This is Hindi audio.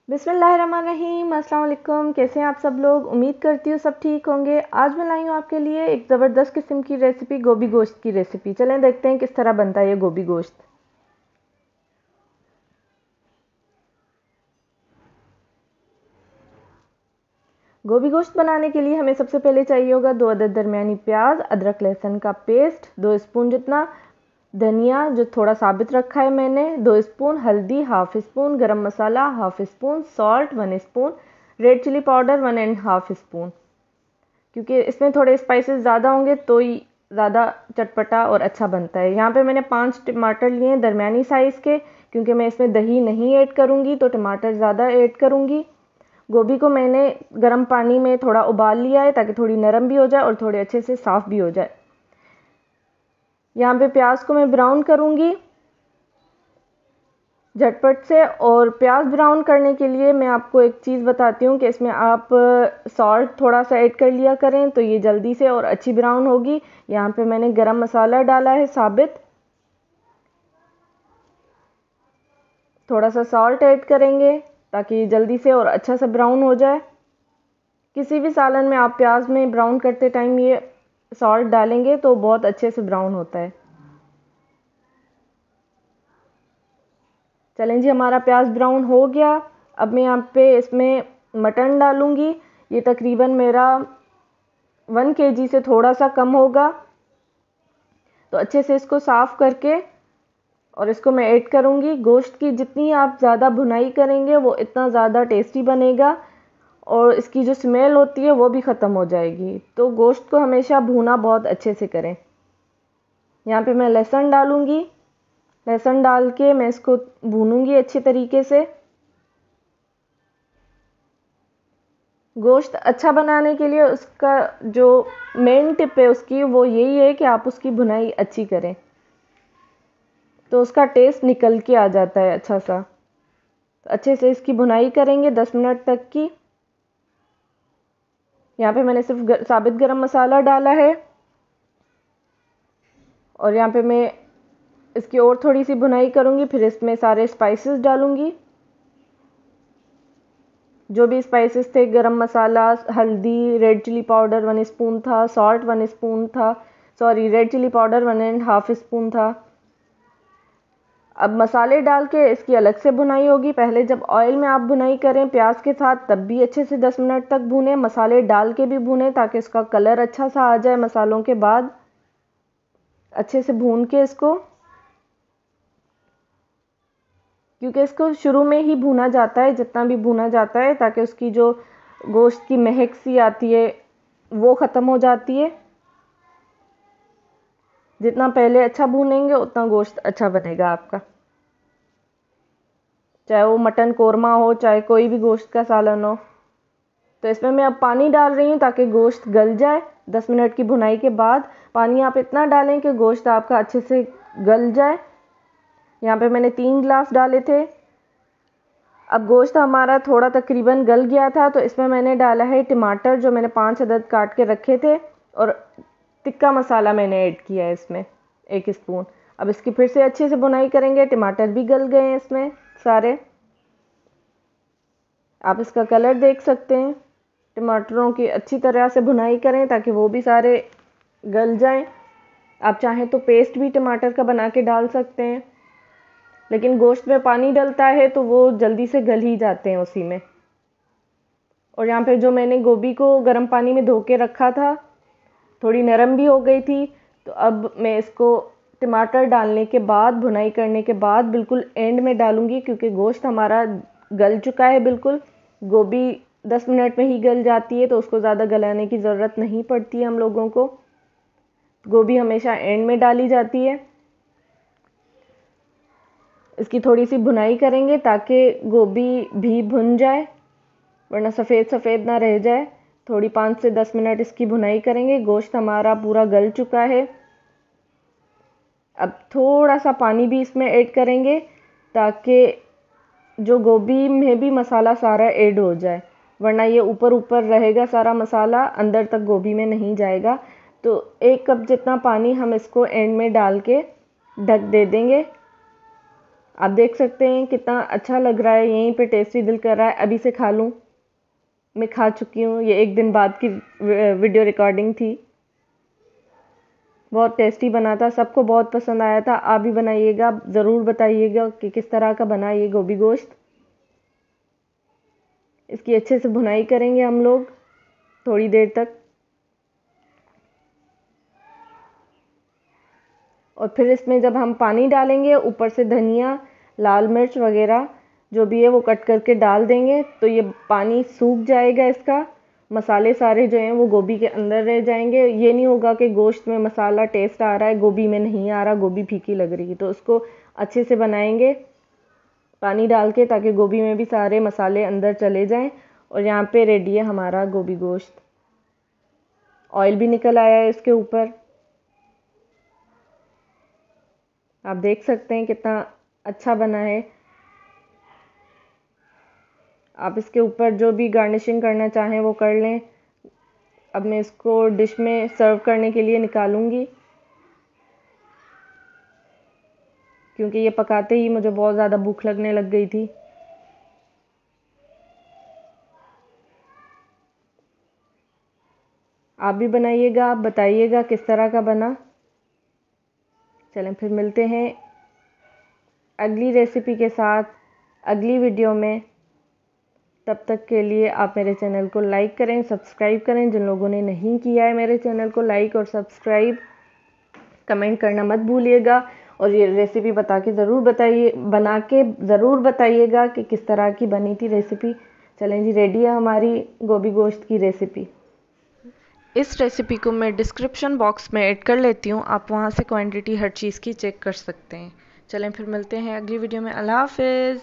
बिस्मिल्लाहिर्रहमानिर्रहीम। अस्सलाम वालेकुम। कैसे हैं आप सब लोग? उम्मीद करती हूँ सब ठीक होंगे। आज मैं लाई हूँ आपके लिए एक ज़बरदस्त किस्म की रेसिपी, गोभी गोश्त की रेसिपी। चलें देखते हैं किस तरह बनता है ये गोभी गोश्त। गोभी गोश्त बनाने के लिए हमें सबसे पहले चाहिए होगा 2 अदद दरमियानी प्याज, अदरक लहसुन का पेस्ट 2 स्पून जितना, धनिया जो थोड़ा साबित रखा है मैंने 2 स्पून, हल्दी half spoon, garam masala half spoon, salt 1 spoon, red chilli powder 1 and half spoon. क्योंकि इसमें थोड़े स्पाइसेस ज़्यादा होंगे तो ही ज़्यादा चटपटा और अच्छा बनता है। यहाँ पे मैंने 5 टमाटर लिए हैं दरमियानी साइज़ के, क्योंकि मैं इसमें दही नहीं ऐड करूँगी तो टमाटर ज़्यादा ऐड करूँगी। गोभी को मैंने गर्म पानी में थोड़ा उबाल लिया है ताकि थोड़ी नरम भी हो जाए और थोड़े अच्छे से साफ़ भी हो जाए। यहाँ पे प्याज को मैं ब्राउन करूँगी झटपट से। और प्याज ब्राउन करने के लिए मैं आपको एक चीज़ बताती हूँ कि इसमें आप सॉल्ट थोड़ा सा ऐड कर लिया करें तो ये जल्दी से और अच्छी ब्राउन होगी। यहाँ पे मैंने गरम मसाला डाला है साबित, थोड़ा सा सॉल्ट ऐड करेंगे ताकि जल्दी से और अच्छा सा ब्राउन हो जाए। किसी भी सालन में आप प्याज में ब्राउन करते टाइम ये सॉल्ट डालेंगे तो बहुत अच्छे से ब्राउन होता है। चलें जी, हमारा प्याज ब्राउन हो गया। अब मैं यहाँ पे इसमें मटन डालूँगी। ये तकरीबन मेरा 1 kg से थोड़ा सा कम होगा। तो अच्छे से इसको साफ़ करके और इसको मैं ऐड करूँगी। गोश्त की जितनी आप ज़्यादा भुनाई करेंगे वो इतना ज़्यादा टेस्टी बनेगा और इसकी जो स्मेल होती है वो भी ख़त्म हो जाएगी। तो गोश्त को हमेशा भूना बहुत अच्छे से करें। यहाँ पे मैं लहसुन डालूँगी। लहसुन डाल के मैं इसको भूनूंगी अच्छे तरीके से। गोश्त अच्छा बनाने के लिए उसका जो मेन टिप है उसकी वो यही है कि आप उसकी भुनाई अच्छी करें तो उसका टेस्ट निकल के आ जाता है अच्छा सा। तो अच्छे से इसकी भुनाई करेंगे 10 मिनट तक की। यहाँ पे मैंने सिर्फ साबित गरम मसाला डाला है और यहाँ पे मैं इसकी और थोड़ी सी भुनाई करूँगी। फिर इसमें सारे स्पाइसेस डालूँगी, जो भी स्पाइसेस थे, गरम मसाला, हल्दी, रेड चिली पाउडर 1 स्पून था, सॉल्ट 1 स्पून था, sorry red chilli powder 1 and half spoon था। अब मसाले डाल के इसकी अलग से भुनाई होगी। पहले जब ऑयल में आप भुनाई करें प्याज के साथ तब भी अच्छे से 10 मिनट तक भूनें, मसाले डाल के भी भूनें ताकि इसका कलर अच्छा सा आ जाए। मसालों के बाद अच्छे से भून के इसको, क्योंकि इसको शुरू में ही भूना जाता है, जितना भी भूना जाता है ताकि उसकी जो गोश्त की महक सी आती है वो ख़त्म हो जाती है। जितना पहले अच्छा भूनेंगे उतना गोश्त अच्छा बनेगा आपका, चाहे वो मटन कोरमा हो चाहे कोई भी गोश्त का सालन हो। तो इसमें मैं अब पानी डाल रही हूँ ताकि गोश्त गल जाए। 10 मिनट की भुनाई के बाद पानी आप इतना डालें कि गोश्त आपका अच्छे से गल जाए। यहाँ पे मैंने 3 गिलास डाले थे। अब गोश्त हमारा थोड़ा तकरीबन गल गया था तो इसमें मैंने डाला है टमाटर, जो मैंने 5 अदद काट के रखे थे, और टिक्का मसाला मैंने ऐड किया है इसमें 1 स्पून। अब इसकी फिर से अच्छे से भुनाई करेंगे। टमाटर भी गल गए हैं इसमें सारे, आप इसका कलर देख सकते हैं। टमाटरों की अच्छी तरह से भुनाई करें ताकि वो भी सारे गल जाएं। आप चाहें तो पेस्ट भी टमाटर का बना के डाल सकते हैं, लेकिन गोश्त में पानी डलता है तो वो जल्दी से गल ही जाते हैं उसी में। और यहाँ पे जो मैंने गोभी को गर्म पानी में धो के रखा था, थोड़ी नरम भी हो गई थी, तो अब मैं इसको टमाटर डालने के बाद, भुनाई करने के बाद बिल्कुल एंड में डालूंगी, क्योंकि गोश्त हमारा गल चुका है बिल्कुल। गोभी 10 मिनट में ही गल जाती है तो उसको ज़्यादा गलाने की ज़रूरत नहीं पड़ती है हम लोगों को। गोभी हमेशा एंड में डाली जाती है। इसकी थोड़ी सी भुनाई करेंगे ताकि गोभी भी भुन जाए, वरना सफ़ेद सफ़ेद ना रह जाए। थोड़ी 5 से 10 मिनट इसकी भुनाई करेंगे। गोश्त हमारा पूरा गल चुका है। अब थोड़ा सा पानी भी इसमें ऐड करेंगे ताकि जो गोभी में भी मसाला सारा ऐड हो जाए, वरना ये ऊपर ऊपर रहेगा सारा मसाला, अंदर तक गोभी में नहीं जाएगा। तो 1 कप जितना पानी हम इसको एंड में डाल के ढक दे देंगे आप देख सकते हैं कितना अच्छा लग रहा है, यहीं पे टेस्टी दिल कर रहा है अभी से खा लूँ। मैं खा चुकी हूँ, ये एक दिन बाद की वीडियो रिकॉर्डिंग थी। बहुत टेस्टी बना था, सबको बहुत पसंद आया था। आप भी बनाइएगा, ज़रूर बताइएगा कि किस तरह का बना ये गोभी गोश्त। इसकी अच्छे से भुनाई करेंगे हम लोग थोड़ी देर तक, और फिर इसमें जब हम पानी डालेंगे ऊपर से धनिया, लाल मिर्च वगैरह जो भी है वो कट करके डाल देंगे, तो ये पानी सूख जाएगा इसका। मसाले सारे जो हैं वो गोभी के अंदर रह जाएंगे। ये नहीं होगा कि गोश्त में मसाला टेस्ट आ रहा है, गोभी में नहीं आ रहा, गोभी फीकी लग रही है। तो उसको अच्छे से बनाएंगे पानी डाल के, ताकि गोभी में भी सारे मसाले अंदर चले जाएं। और यहाँ पे रेडी है हमारा गोभी गोश्त। ऑयल भी निकल आया है इसके ऊपर, आप देख सकते हैं कितना अच्छा बना है। आप इसके ऊपर जो भी गार्निशिंग करना चाहें वो कर लें। अब मैं इसको डिश में सर्व करने के लिए निकालूंगी, क्योंकि ये पकाते ही मुझे बहुत ज़्यादा भूख लगने लग गई थी। आप भी बनाइएगा, आप बताइएगा किस तरह का बना। चलें फिर मिलते हैं अगली रेसिपी के साथ अगली वीडियो में। तब तक के लिए आप मेरे चैनल को लाइक करें, सब्सक्राइब करें। जिन लोगों ने नहीं किया है मेरे चैनल को लाइक और सब्सक्राइब, कमेंट करना मत भूलिएगा। और ये रेसिपी बना के ज़रूर बताइएगा कि किस तरह की बनी थी रेसिपी। चलें जी, रेडी है हमारी गोभी गोश्त की रेसिपी। इस रेसिपी को मैं डिस्क्रिप्शन बॉक्स में ऐड कर लेती हूँ, आप वहाँ से क्वांटिटी हर चीज़ की चेक कर सकते हैं। चलें फिर मिलते हैं अगली वीडियो में। अल्लाह हाफिज़।